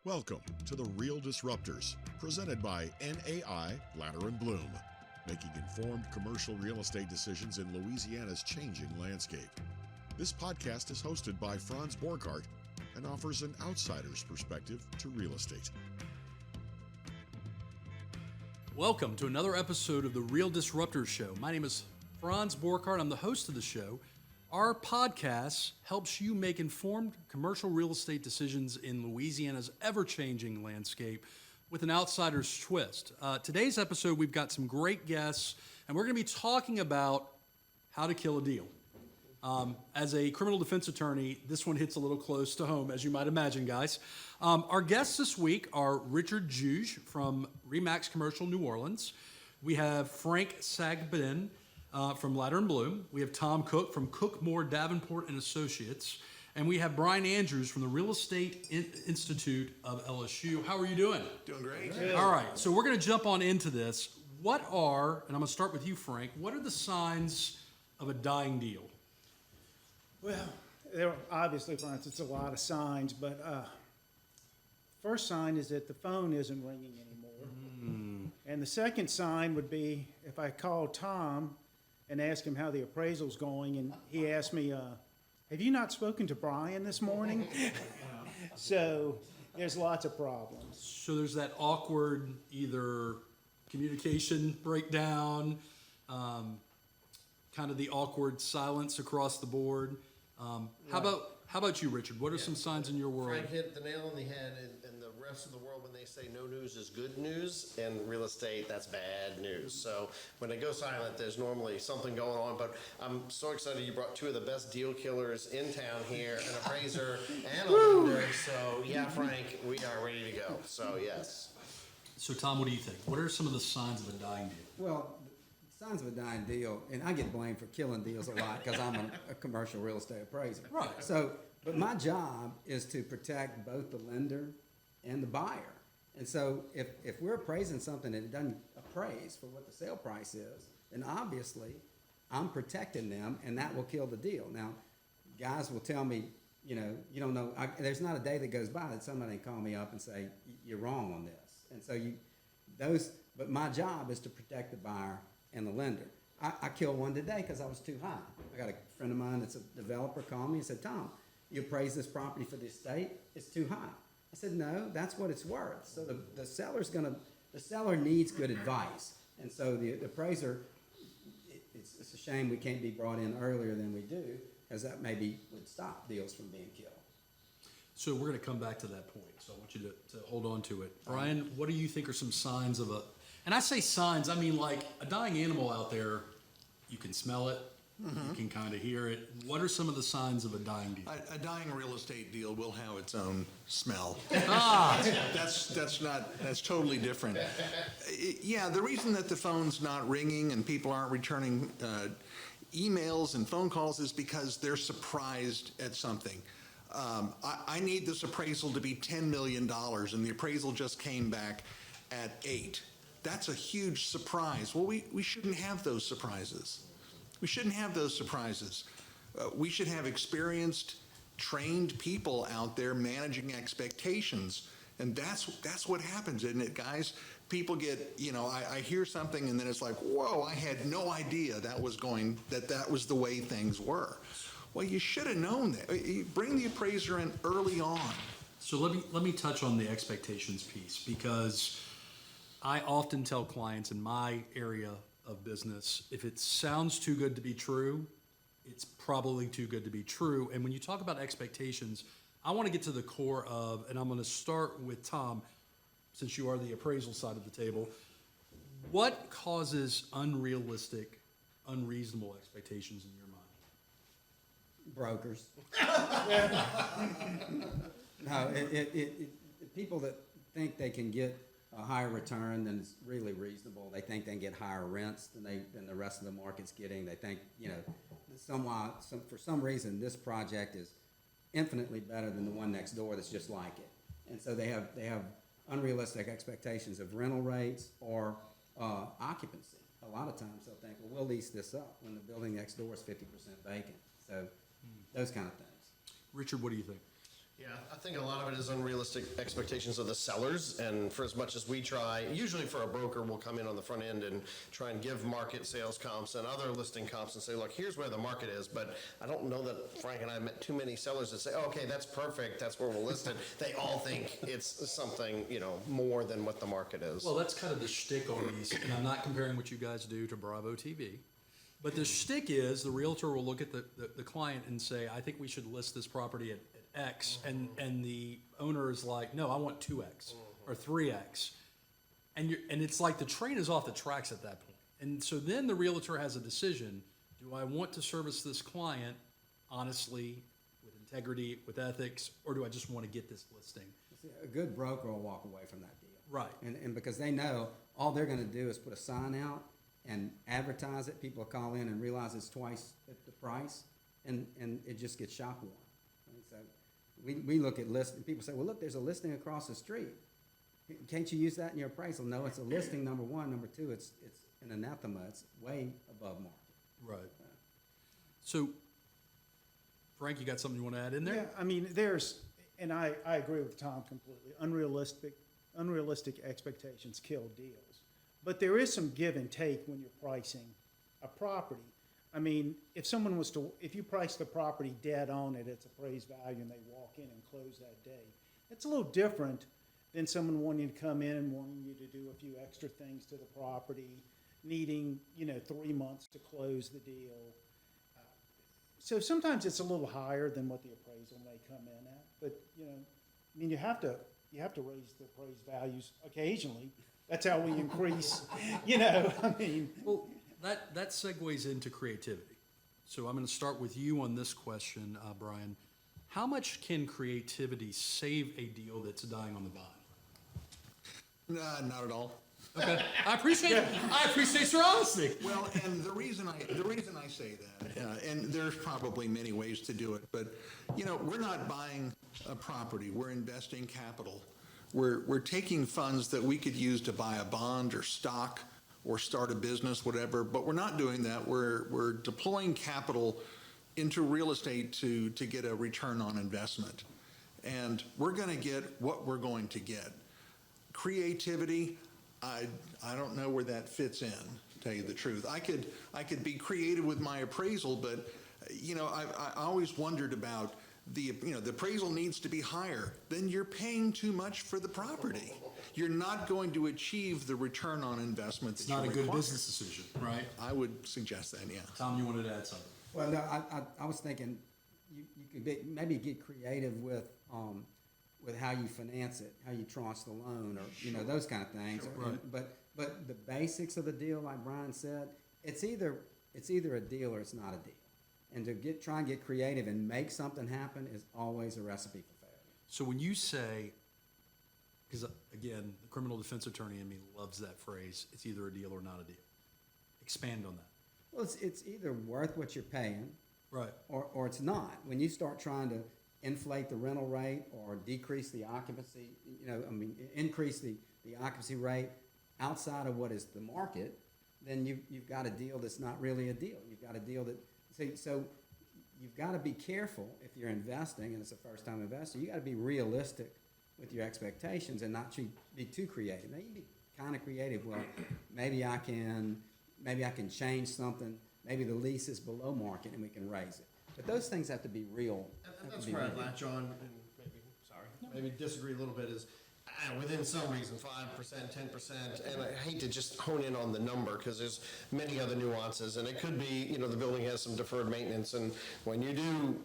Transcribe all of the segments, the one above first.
Welcome to the Real Disruptors, presented by NAI, Ladder and Blum, making informed commercial real estate decisions in Louisiana's changing landscape. This podcast is hosted by Franz Borghardt and offers an outsider's perspective to real estate. Welcome to another episode of the Real Disruptors Show. My name is Franz Borghardt. I'm the host of the show. Our podcast helps you make informed commercial real estate decisions in Louisiana's ever-changing landscape with an outsider's twist. Today's episode, we've got some great guests, and we're going to be talking about how to kill a deal. As a criminal defense attorney, this one hits a little close to home, as you might imagine, guys. Our guests this week are Richard Juge from ReMax Commercial New Orleans. We have Frank Sagnibene from Ladder and Blum. We have Tom Cook from Cookmore, Davenport and Associates. And we have Brian Andrews from the Real Estate Institute of LSU. How are you doing? Doing great. Good. All right, so we're going to jump on into this. What are, and I'm going to start with you, Frank, what are the signs of a dying deal? Well, there are obviously, Franz, it's a lot of signs, but first sign is that the phone isn't ringing anymore. And the second sign would be if I call Tom and ask him how the appraisal's going, and he asked me, have you not spoken to Brian this morning? So there's lots of problems. So there's that awkward either communication breakdown, kind of the awkward silence across the board. How about you, Richard? What are some signs in your world? Frank hit the nail on the head in the rest of the world when they say no news is good news. In real estate, that's bad news. So when they go silent, there's normally something going on. But I'm so excited you brought two of the best deal killers in town here, an appraiser and a lender. So yeah, Frank, we are ready to go. So yes. So Tom, what do you think? What are some of the signs of a dying deal? Well, signs of a dying deal, and I get blamed for killing deals a lot because I'm a commercial real estate appraiser. Right. So, but my job is to protect both the lender and the buyer. And so if we're appraising something and it doesn't appraise for what the sale price is, then obviously I'm protecting them, and that will kill the deal. Now, guys will tell me, you don't know. There's not a day that goes by that somebody can call me up and say, you're wrong on this. And so but my job is to protect the buyer and the lender. I killed one today because I was too high. I got a friend of mine that's a developer called me and said, Tom, you appraised this property for the estate, it's too high. I said, no, that's what it's worth. So the seller needs good advice. And so the appraiser, it's a shame we can't be brought in earlier than we do, because that maybe would stop deals from being killed. So we're going to come back to that point. So I want you to hold on to it. Brian, what do you think are some signs of and I say signs, I mean like a dying animal out there, you can smell it, you can kind of hear it. What are some of the signs of a dying deal? A dying real estate deal will have its own smell. That's totally different. Yeah, the reason that the phone's not ringing and people aren't returning emails and phone calls is because they're surprised at something. I need this appraisal to be $10 million, and the appraisal just came back at 8. That's a huge surprise. Well, we shouldn't have those surprises. We shouldn't have those surprises. We should have experienced, trained people out there managing expectations. And that's what happens, isn't it, guys? People get, I hear something and then it's like, whoa, I had no idea that was the way things were. Well, you should have known that. You bring the appraiser in early on. So let me touch on the expectations piece, because I often tell clients in my area of business, if it sounds too good to be true, it's probably too good to be true. And when you talk about expectations, I want to get to the core of, and I'm going to start with Tom, since you are the appraisal side of the table. What causes unrealistic, unreasonable expectations in your mind? Brokers. No, people that think they can get a higher return than is really reasonable. They think they can get higher rents than the rest of the market's getting. They think, for some reason, this project is infinitely better than the one next door that's just like it. And so they have unrealistic expectations of rental rates or occupancy. A lot of times they'll think, well, we'll lease this up when the building next door is 50% vacant. So those kind of things. Richard, what do you think? Yeah, I think a lot of it is unrealistic expectations of the sellers, and for as much as we try, usually for a broker, we'll come in on the front end and try and give market sales comps and other listing comps and say, look, here's where the market is, but I don't know that Frank and I met too many sellers that say, oh, okay, that's perfect, that's where we'll list it. They all think it's something, more than what the market is. Well, that's kind of the shtick on these, and I'm not comparing what you guys do to Bravo TV. But the shtick is the realtor will look at the client and say, I think we should list this property at X, and the owner is like, no, I want 2X or 3X. And it's like the train is off the tracks at that point. And so then the realtor has a decision. Do I want to service this client honestly, with integrity, with ethics, or do I just want to get this listing? See, a good broker will walk away from that deal. Right. And because they know all they're going to do is put a sign out and advertise it. People will call in and realize it's twice the price, and it just gets shop worn. And so we look at listing. People say, well, look, there's a listing across the street. Can't you use that in your appraisal? No, it's a listing, number one. Number two, it's an anathema. It's way above market. Right. So, Frank, you got something you want to add in there? Yeah, I mean, and I agree with Tom completely. Unrealistic expectations kill deals. But there is some give and take when you're pricing a property. I mean, if you price the property dead on at its appraised value and they walk in and close that day, it's a little different than someone wanting to come in and wanting you to do a few extra things to the property, needing, 3 months to close the deal. So sometimes it's a little higher than what the appraisal may come in at, but, you have to raise the appraised values occasionally. That's how we increase, Well, that segues into creativity. So I'm going to start with you on this question, Brian. How much can creativity save a deal that's dying on the vine? Not at all. Okay, I appreciate your honesty. Well, and the reason I say that, and there's probably many ways to do it, but we're not buying a property. We're investing capital. We're taking funds that we could use to buy a bond or stock or start a business, whatever. But we're not doing that. We're deploying capital into real estate to get a return on investment, and we're going to get what we're going to get. Creativity. I don't know where that fits in, to tell you the truth. I could be creative with my appraisal, but I always wondered about the appraisal needs to be higher. Then you're paying too much for the property. You're not going to achieve the return on investment that It's not a you good require. business decision, right? I would suggest that, yeah. Tom, you wanted to add something? Well, no, I was thinking you could maybe get creative with how you finance it, how you tranche the loan, or those kind of things. Right. But the basics of the deal, like Brian said, it's either a deal or it's not a deal. And to try and get creative and make something happen is always a recipe for failure. So when you say, because again, the criminal defense attorney in me loves that phrase, it's either a deal or not a deal. Expand on that. Well, it's either worth what you're paying, Right. or it's not. When you start trying to inflate the rental rate or decrease the occupancy, increase the occupancy rate outside of what is the market, then you've got a deal that's not really a deal. You've got a deal that, so you've got to be careful if you're investing and it's a first-time investor. You got to be realistic with your expectations and not be too creative. Now, you can be kind of creative. Well, maybe I can change something. Maybe the lease is below market and we can raise it. But those things have to be real. And that's where I latch on and maybe disagree a little bit is within some reason, 5%, 10%, and I hate to just hone in on the number because there's many other nuances, and it could be, the building has some deferred maintenance, and when you do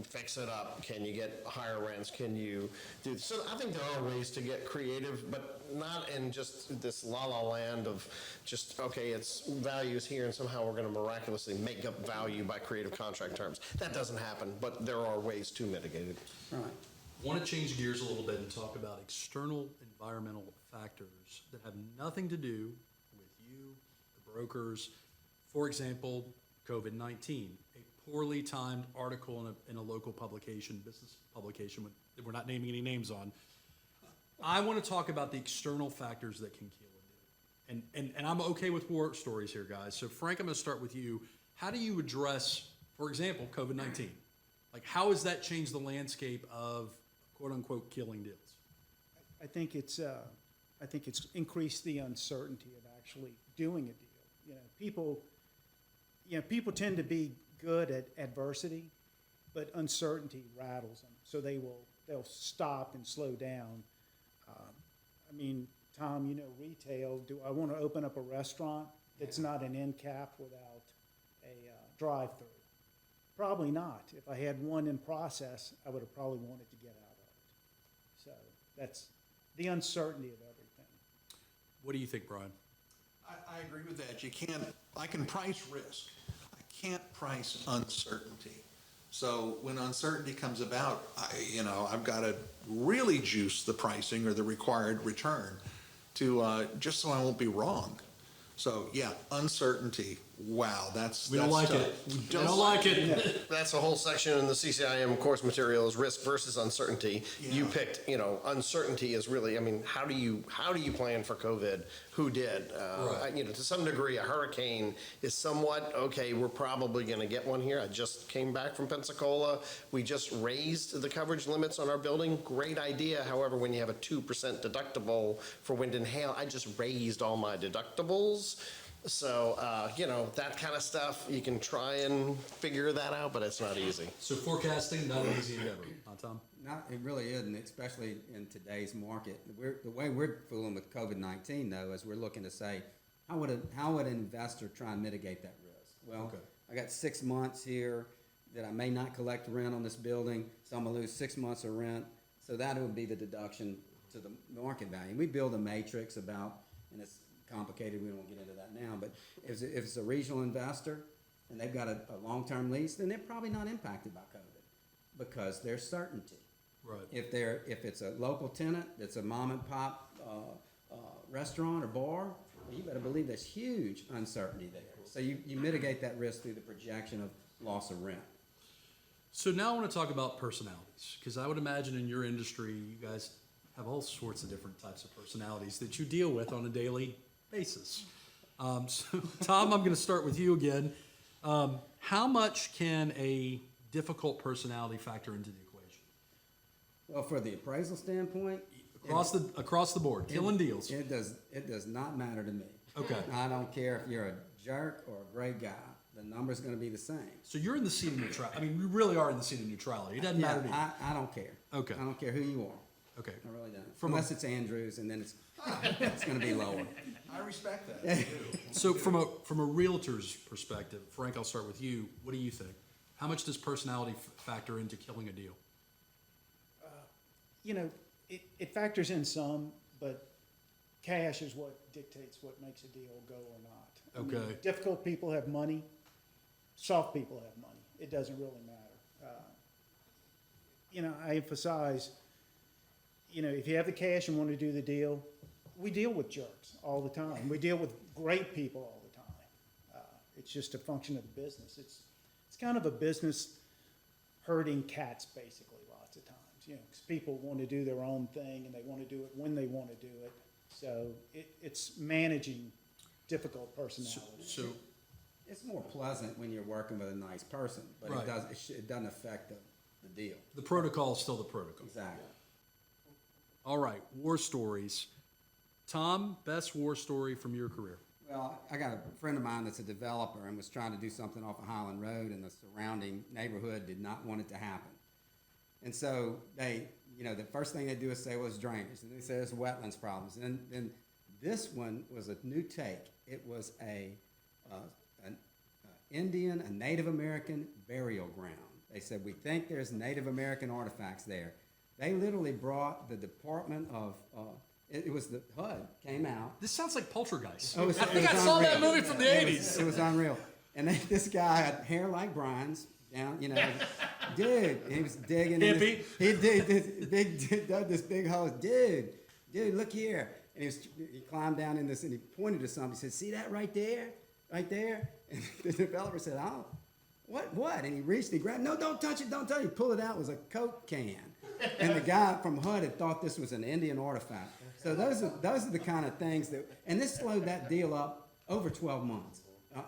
fix it up, can you get higher rents, can you do, so I think there are ways to get creative, but not in just this la-la land of just, okay, it's values here and somehow we're gonna miraculously make up value by creative contract terms. That doesn't happen, but there are ways to mitigate it. Right. I want to change gears a little bit and talk about external environmental factors that have nothing to do with you, the brokers. For example, COVID-19, a poorly timed article in a local publication, business publication that we're not naming any names on. I want to talk about the external factors that can kill a deal. And I'm okay with war stories here, guys. So Frank, I'm going to start with you. How do you address, for example, COVID-19? Like, how has that changed the landscape of quote unquote killing deals? I think it's increased the uncertainty of actually doing a deal. People tend to be good at adversity, but uncertainty rattles them. So they'll stop and slow down. Tom, retail. Do I want to open up a restaurant that's not an end cap without a drive-through? Probably not. If I had one in process, I would have probably wanted to get out of it. So that's the uncertainty of everything. What do you think, Brian? I agree with that. I can price risk. I can't price uncertainty. So when uncertainty comes about, I've got to really juice the pricing or the required return to just so I won't be wrong. So yeah, uncertainty. Wow, We don't like tough. it. We don't like it. That's a whole section in the CCIM course materials, risk versus uncertainty. You picked, uncertainty is really, how do you plan for COVID? Who did? Right. To some degree, a hurricane is somewhat, okay, we're probably going to get one here. I just came back from Pensacola. We just raised the coverage limits on our building. Great idea. However, when you have a 2% deductible for wind and hail, I just raised all my deductibles. So, that kind of stuff, you can try and figure that out, but it's not easy. So forecasting, not an easy endeavor, huh, Tom? It really isn't, especially in today's market. The way we're fooling with COVID-19, though, is we're looking to say, how would an investor try and mitigate that risk? Well, Okay. I got 6 months here that I may not collect rent on this building, so I'm gonna lose 6 months of rent. So that would be the deduction to the market value. We build a matrix about, and it's complicated, we won't get into that now, but if it's a regional investor and they've got a long-term lease, then they're probably not impacted by COVID because there's certainty. Right. If it's a local tenant, it's a mom and pop restaurant or bar, well, you better believe there's huge uncertainty there. So you mitigate that risk through the projection of loss of rent. So now I want to talk about personalities, because I would imagine in your industry, you guys have all sorts of different types of personalities that you deal with on a daily basis. So Tom, I'm going to start with you again. How much can a difficult personality factor into the equation? Well, for the appraisal standpoint, Across the board, killing deals. It does not matter to me. Okay. I don't care if you're a jerk or a great guy. The number's going to be the same. So you're in the seat of neutrality. We really are in the seat of neutrality. It doesn't matter to you. I don't care. Okay. I don't care who you are. Okay. I really don't. Unless it's Andrews, and then it's going to be lower. I respect that too. So from a realtor's perspective, Frank, I'll start with you. What do you think? How much does personality factor into killing a deal? It factors in some, but cash is what dictates what makes a deal go or not. Okay. Difficult people have money. Soft people have money. It doesn't really matter. I emphasize, if you have the cash and want to do the deal, we deal with jerks all the time. We deal with great people all the time. It's just a function of the business. It's kind of a business herding cats, basically, lots of times. Because people want to do their own thing and they want to do it when they want to do it. So it's managing difficult personalities. So It's more pleasant when you're working with a nice person, but Right. it doesn't affect the deal. the protocol is still the protocol. Exactly. All right, war stories. Tom, best war story from your career? Well, I got a friend of mine that's a developer and was trying to do something off of Highland Road, and the surrounding neighborhood did not want it to happen. And so they, the first thing they do is say, well, it's drainage. And they say it's wetlands problems. And then this one was a new take. It was an Indian, a Native American burial ground. They said, we think there's Native American artifacts there. They literally brought the Department of, it was the HUD came out. This sounds like Poltergeist. Oh, it was- I it think I was saw that unreal. movie from the It 80s. was unreal. And this guy had hair like Brian's, down, dude, and he was digging. Hippie. He dug this big hole. Dude, look here. And he climbed down in this, and he pointed to something. He said, see that right there? Right there? And the developer said, oh, what? And he reached, he grabbed, no, don't touch it, don't touch it. He pulled it out, it was a Coke can. And the guy from HUD had thought this was an Indian artifact. So those are the kind of things that, and this slowed that deal up over 12 months.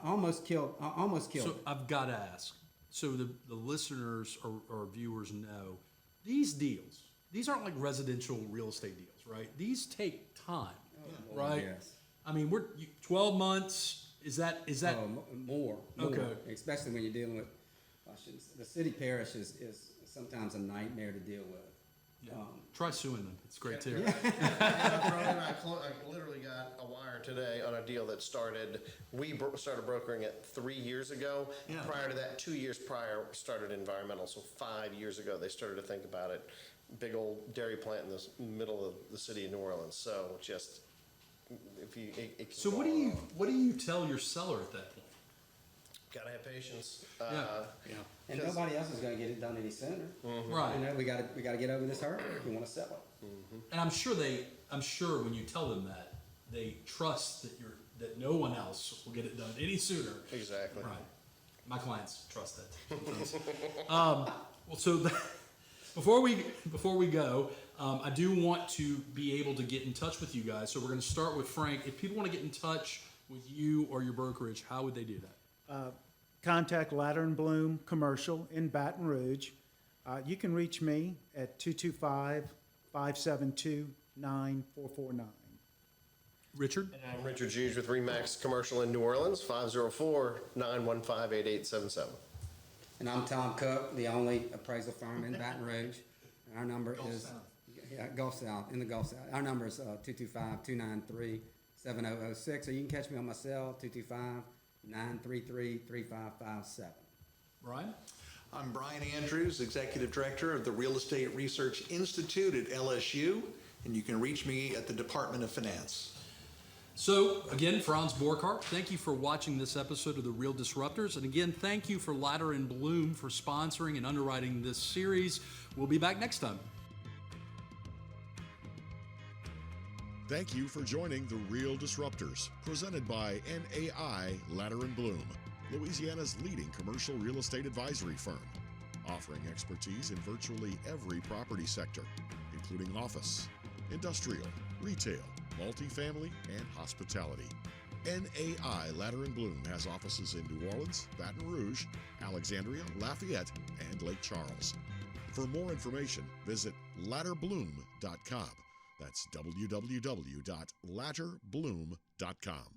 Almost killed So it. I've got to ask. So the listeners or viewers know these these aren't like residential real estate deals, right? These take time, right? Yes. I mean, 12 months. Is that? More. Okay. Especially when you're dealing with, the city parish is sometimes a nightmare to deal with. Try suing them. It's great too. I literally got a wire today on a deal that started, started brokering it 3 years ago. Yeah. Prior to that, 2 years prior, started environmental. So 5 years ago, they started to think about it. Big old dairy plant in the middle of the city of New Orleans. So just, if you, it can So go what do you tell your seller at that point? Gotta have patience. And nobody else is gonna get it done any sooner. Right. You know, we gotta get over this hurdle if we wanna sell it. And I'm sure when you tell them that, they trust that no one else will get it done any sooner. Exactly. Right. My clients trust that. Well, so before we go, I do want to be able to get in touch with you guys. So we're going to start with Frank. If people want to get in touch with you or your brokerage, how would they do that? Contact Ladder and Bloom Commercial in Baton Rouge. You can reach me at 225-572-9449. Richard? And I'm Richard Juge with ReMax Commercial in New Orleans, 504-915-8877. And I'm Tom Cook, the only appraisal firm in Baton Rouge. Our number is Gulf South, in the Gulf South. Our number is 225-293-7006, or you can catch me on my cell, 225-933-3557. Ryan? I'm Brian Andrews, Executive Director of the Real Estate Research Institute at LSU, and you can reach me at the Department of Finance. So, again, Franz Borghardt, thank you for watching this episode of The Real Disruptors. And again, thank you for Ladder and Bloom for sponsoring and underwriting this series. We'll be back next time. Thank you for joining The Real Disruptors, presented by NAI Ladder and Bloom, Louisiana's leading commercial real estate advisory firm, offering expertise in virtually every property sector, including office, industrial, retail, multifamily, and hospitality. NAI Ladder and Bloom has offices in New Orleans, Baton Rouge, Alexandria, Lafayette, and Lake Charles. For more information, visit ladderbloom.com. That's www.ladderbloom.com.